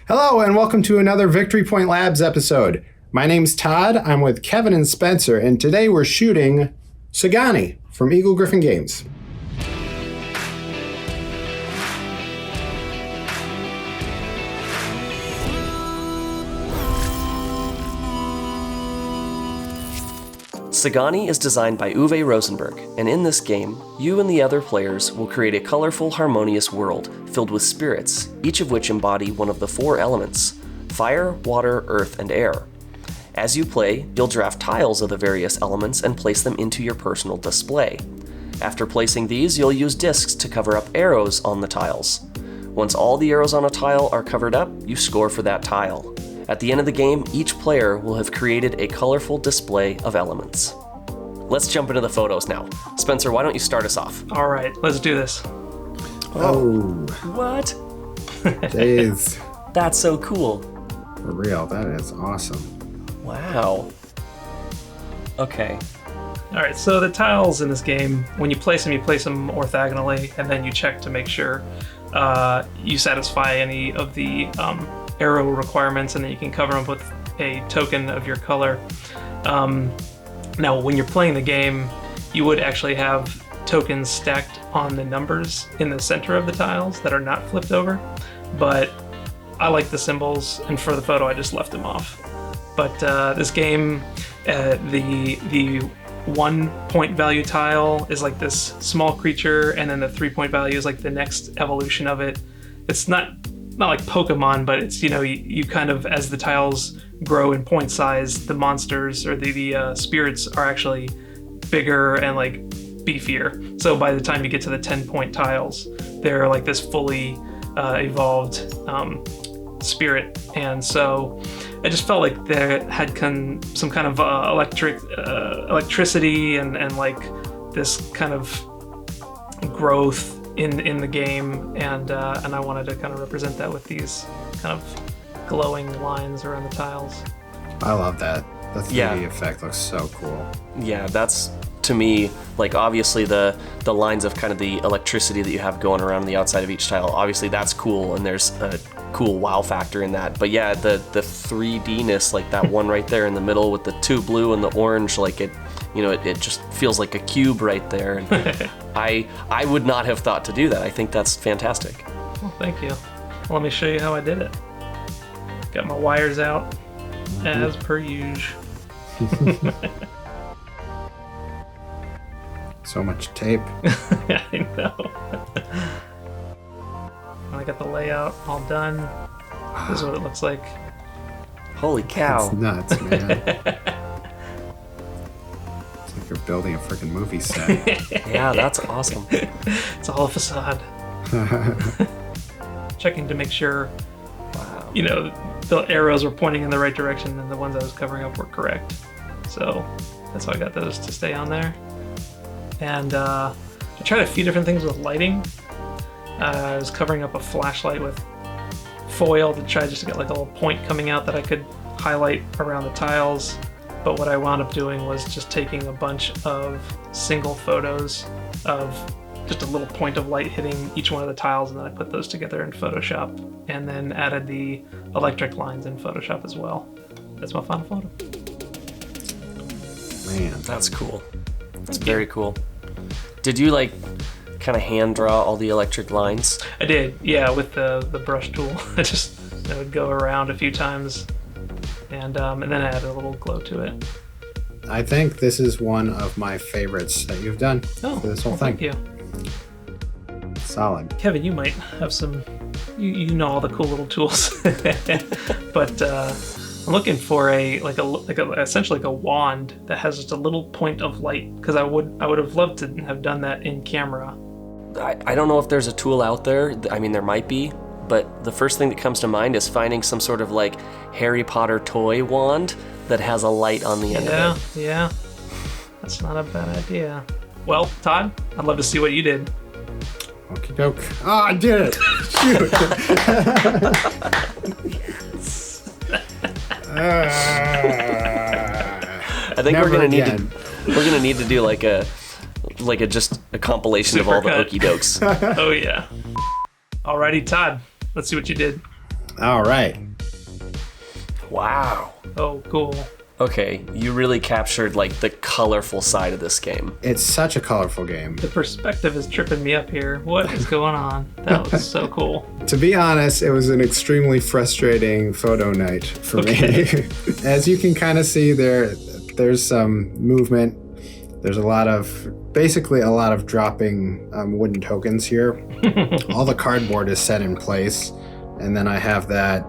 Hello, and welcome to another Victory Point Labs episode. My name's Todd, I'm with Kevin and Spencer, and today we're shooting Sagani from Eagle-Gryphon Games. Sagani is designed by Uwe Rosenberg, and in this game, you and the other players will create a colorful, harmonious world filled with spirits, each of which embody one of the four elements: fire, water, earth, and air. As you play, you'll draft tiles of the various elements and place them into your personal display. After placing these, you'll use discs to cover up arrows on the tiles. Once all the arrows on a tile are covered up, you score for that tile. At the end of the game, each player will have created a colorful display of elements. Let's jump into the photos now. Spencer, why don't you start us off? All right, let's do this. Oh. What? Jeez. That's so cool. For real, that is awesome. Wow. Okay. All right, so the tiles in this game, when you place them orthogonally, and then you check to make sure you satisfy any of the arrow requirements, and then you can cover them with a token of your color. Now, when you're playing the game, you would actually have tokens stacked on the numbers in the center of the tiles that are not flipped over, but I like the symbols, and for the photo, I just left them off. But this game, the 1 point value tile is like this small creature, and then the 3 point value is like the next evolution of it. It's not like Pokemon, but it's, you kind of, as the tiles grow in point size, the monsters or the spirits are actually bigger and like beefier. So by the time you get to the 10 point tiles, they're like this fully evolved spirit. And so I just felt like there had some kind of electricity and like this kind of growth in the game, and I wanted to kind of represent that with these kind of glowing lines around the tiles. I love that. The 3D effect looks so cool. Yeah, that's, to me, like, obviously the lines of kind of the electricity that you have going around on the outside of each tile, obviously that's cool, and there's a cool wow factor in that. But yeah, the 3D-ness, like that one right there in the middle with the two blue and the orange, like it just feels like a cube right there. And I would not have thought to do that. I think that's fantastic. Well, thank you. Well, let me show you how I did it. Got my wires out, as per usual. So much tape. I know. I got the layout all done. This is what it looks like. Holy cow. It's nuts, man. It's like you're building a freaking movie set. Yeah, that's awesome. It's all a facade. Checking to make sure, the arrows were pointing in the right direction and the ones I was covering up were correct. So that's how I got those to stay on there. And I tried a few different things with lighting. I was covering up a flashlight with foil to try just to get like a little point coming out that I could highlight around the tiles. But what I wound up doing was just taking a bunch of single photos of just a little point of light hitting each one of the tiles, and then I put those together in Photoshop, and then added the electric lines in Photoshop as well. That's my final photo. Man, that's cool. That's very cool. Did you kind of hand draw all the electric lines? I did, yeah, with the brush tool. I would go around a few times, and then I added a little glow to it. I think this is one of my favorites that you've done for this whole thing. Thank you. Solid. Kevin, you might have some, you know all the cool little tools, but I'm looking for essentially like a wand that has just a little point of light, because I would have loved to have done that in camera. I don't know if there's a tool out there. I mean, there might be, but the first thing that comes to mind is finding some sort of like Harry Potter toy wand that has a light on the end of it. Yeah. That's not a bad idea. Well, Todd, I'd love to see what you did. Okie doke. Oh, I did it! Shoot! I think we're gonna need to do like a compilation Super of all cut. the okey dokes. Oh yeah. Alrighty, Todd. Let's see what you did. All right. Wow. Oh, cool. Okay, you really captured like the colorful side of this game. It's such a colorful game. The perspective is tripping me up here. What is going on? That was so cool. To be honest, it was an extremely frustrating photo night for me. As you can kind of see there's some movement. There's basically a lot of dropping wooden tokens here. All the cardboard is set in place. And then I have that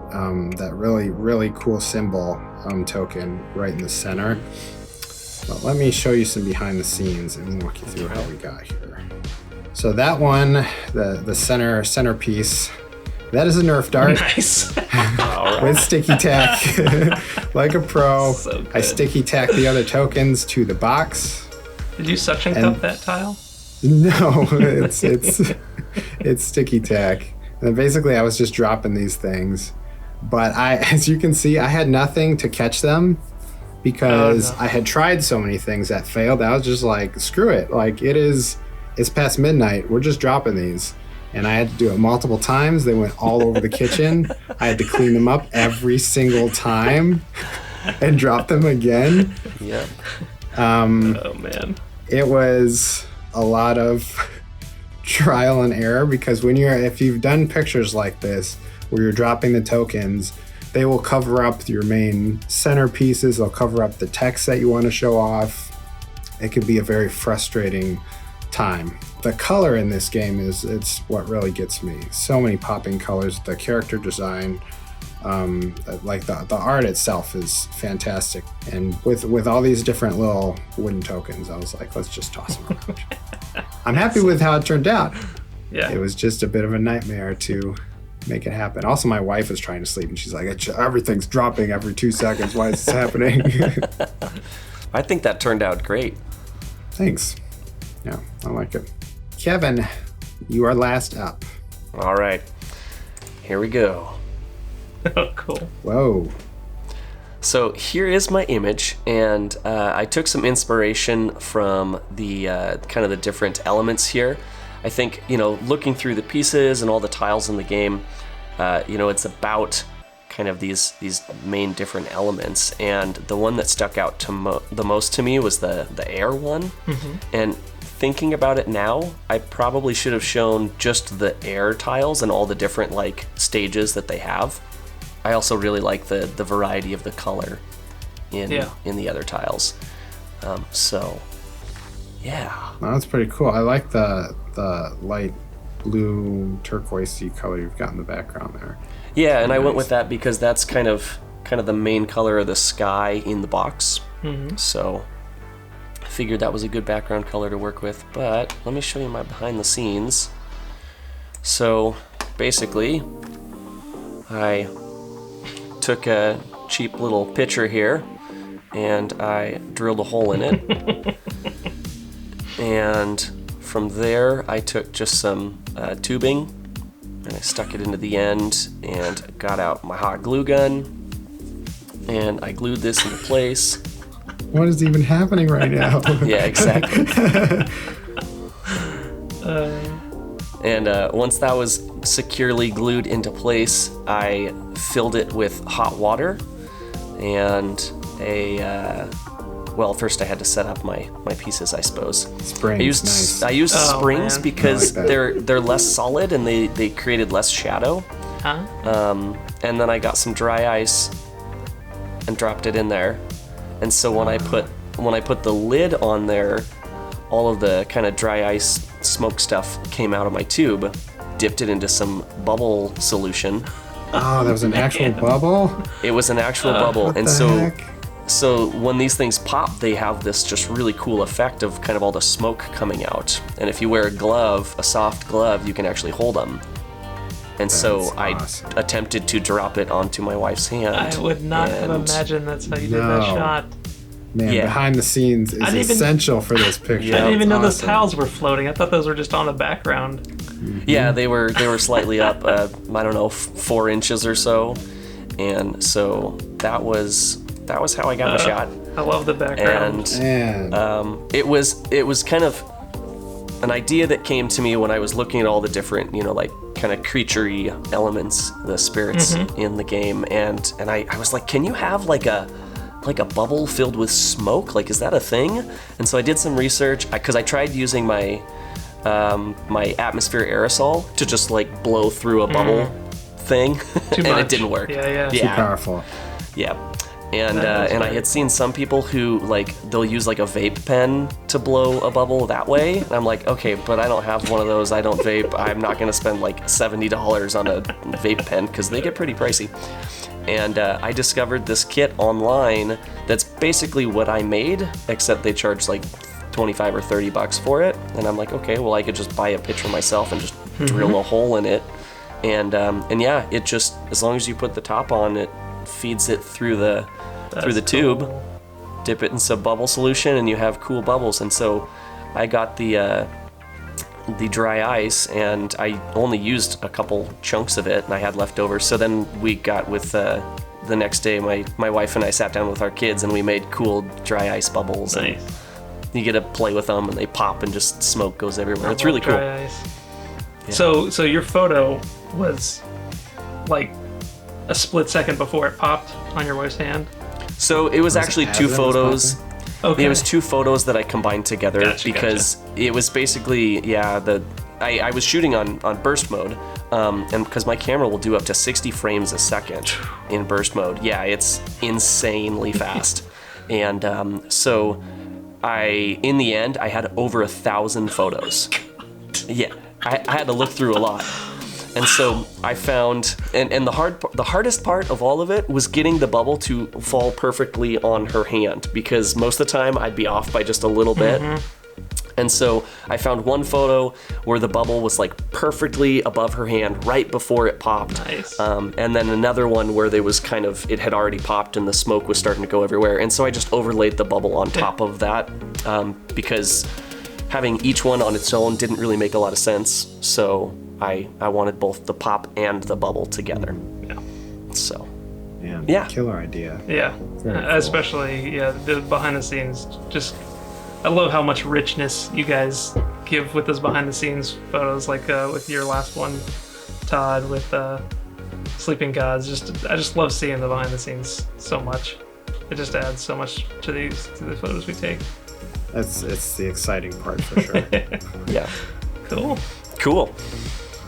really, really cool symbol token right in the center. But let me show you some behind the scenes and walk you through how we got here. So that one, the centerpiece, that is a Nerf dart. Nice. With sticky tack. Like a pro. So good. I sticky tack the other tokens to the box. Did you suction cup that tile? No, it's sticky tack. And basically, I was just dropping these things. But as you can see, I had nothing to catch them because I had tried so many things that failed. I was just like, screw it. Like, it's past midnight. We're just dropping these. And I had to do it multiple times. They went all over the kitchen. I had to clean them up every single time and drop them again. Yeah. Oh, man. It was a lot of trial and error because if you've done pictures like this where you're dropping the tokens, they will cover up your main centerpieces. They'll cover up the text that you want to show off. It can be a very frustrating time. The color in this game it's what really gets me. So many popping colors. The character design, like the art itself is fantastic. And with all these different little wooden tokens, I was like, let's just toss them around. I'm happy with how it turned out. Yeah. It was just a bit of a nightmare to make it happen. Also, my wife is trying to sleep and she's like, everything's dropping every 2 seconds. Why is this happening? I think that turned out great. Thanks. Yeah, I like it. Kevin, you are last up. All right. Here we go. Oh, cool. Whoa. So here is my image, and I took some inspiration from the kind of the different elements here. I think, looking through the pieces and all the tiles in the game, it's about kind of these main different elements. And the one that stuck out the most to me was the air one. Mm-hmm. And thinking about it now, I probably should have shown just the air tiles and all the different stages that they have. I also really like the variety of the color in the other tiles. So, yeah. Well, that's pretty cool. I like the light blue turquoise color you've got in the background there. Yeah, and I went with that because that's kind of the main color of the sky in the box. Mm-hmm. So I figured that was a good background color to work with. But let me show you my behind the scenes. So basically, I took a cheap little pitcher here and I drilled a hole in it. And from there I took just some tubing and I stuck it into the end and got out my hot glue gun and I glued this into place. What is even happening right now? Yeah, exactly. And once that was securely glued into place, I filled it with hot water and first I had to set up my pieces, I suppose. Springs, I used springs man. because like they're less solid and they created less shadow. Huh? And then I got some dry ice and dropped it in there. And so when I put the lid on there, all of the kind of dry ice smoke stuff came out of my tube, dipped it into some bubble solution. Oh, that was an actual bubble? It was an actual bubble. What And the so heck? So when these things pop, they have this just really cool effect of kind of all the smoke coming out. And if you wear a soft glove, you can actually hold them. And so I attempted to drop it onto my wife's hand. I would not have imagined that's how you did that shot. Man, Yeah. behind the scenes is essential for this picture. I didn't even know those Awesome. tiles were floating. I thought those were just on the background. Yeah, they were slightly up, I don't know, 4 inches or so. And so that was how I got my shot. I love the background. Man. It was kind of an idea that came to me when I was looking at all the different, kind of creaturey elements, the spirits in the game, and I was like, can you have like a bubble filled with smoke? Like, is that a thing? And so I did some research because I tried using my my atmosphere aerosol to just like blow through a bubble thing, and it didn't work. Yeah. Too powerful. Yeah. And I had seen some people who, like, they'll use, like, a vape pen to blow a bubble that way. And I'm like, okay, but I don't have one of those. I don't vape. I'm not going to spend, like, $70 on a vape pen because they get pretty pricey. And I discovered this kit online that's basically what I made, except they charge, like, 25 or 30 bucks for it. And I'm like, okay, well, I could just buy a pitcher myself and just drill a hole in it. And yeah, it just, as long as you put the top on, it feeds it through the tube, dip it in some bubble solution, and you have cool bubbles. And so I got the dry ice, and I only used a couple chunks of it, and I had leftovers. So then we got with the next day, my wife and I sat down with our kids, and we made cool dry ice bubbles. Nice. And you get to play with them, and they pop, and just smoke goes everywhere. It's really cool. Dry ice. Yeah. So your photo was like a split second before it popped on your wife's hand? So it was actually two photos. Okay. It was two photos that I combined together because it was basically, I was shooting on burst mode, and because my camera will do up to 60 frames a second in burst mode. Yeah, it's insanely fast. And so in the end, I had over 1,000 photos. Yeah, I had to look through a lot. And so I found, and the hardest part of all of it was getting the bubble to fall perfectly on her hand, because most of the time I'd be off by just a little bit. And so I found one photo where the bubble was like perfectly above her hand right before it popped. Nice. And then another one where there was kind of, it had already popped and the smoke was starting to go everywhere. And so I just overlaid the bubble on top of that, because having each one on its own didn't really make a lot of sense. So I wanted both the pop and the bubble together. Yeah. So. Man, yeah. Killer idea. Yeah. Very cool. Especially, the behind the scenes. Just, I love how much richness you guys give with those behind the scenes photos, like with your last one, Todd, with Sleeping Gods. I just love seeing the behind the scenes so much. It just adds so much to the photos we take. It's the exciting part for sure. Yeah. Cool.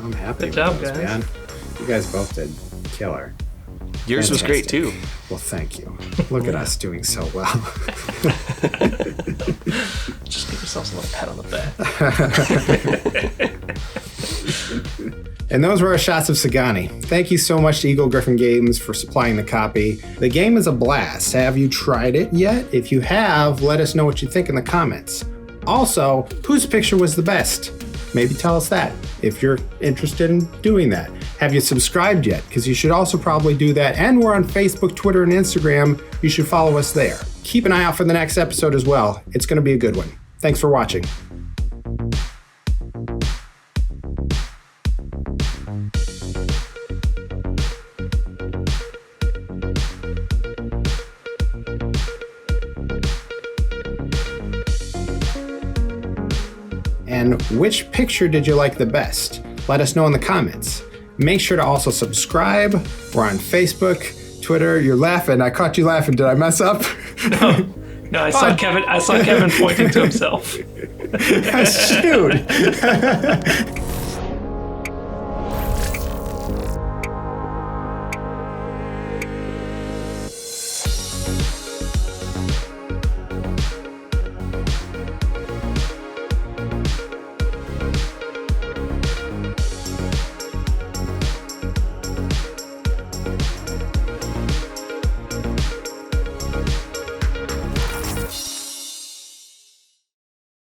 I'm happy Good job, with those, guys. man. You guys both did killer. Yours was great too. Well, thank you. Look at us doing so well. Just give yourselves a little pat on the back. And those were our shots of Sagani. Thank you so much to Eagle-Gryphon Games for supplying the copy. The game is a blast. Have you tried it yet? If you have, let us know what you think in the comments. Also, whose picture was the best? Maybe tell us that if you're interested in doing that. Have you subscribed yet? Because you should also probably do that. And we're on Facebook, Twitter, and Instagram. You should follow us there. Keep an eye out for the next episode as well. It's going to be a good one. Thanks for watching. And which picture did you like the best? Let us know in the comments. Make sure to also subscribe. We're on Facebook, Twitter. You're laughing. I caught you laughing. Did I mess up? No, I saw Kevin pointing to himself. Shoot.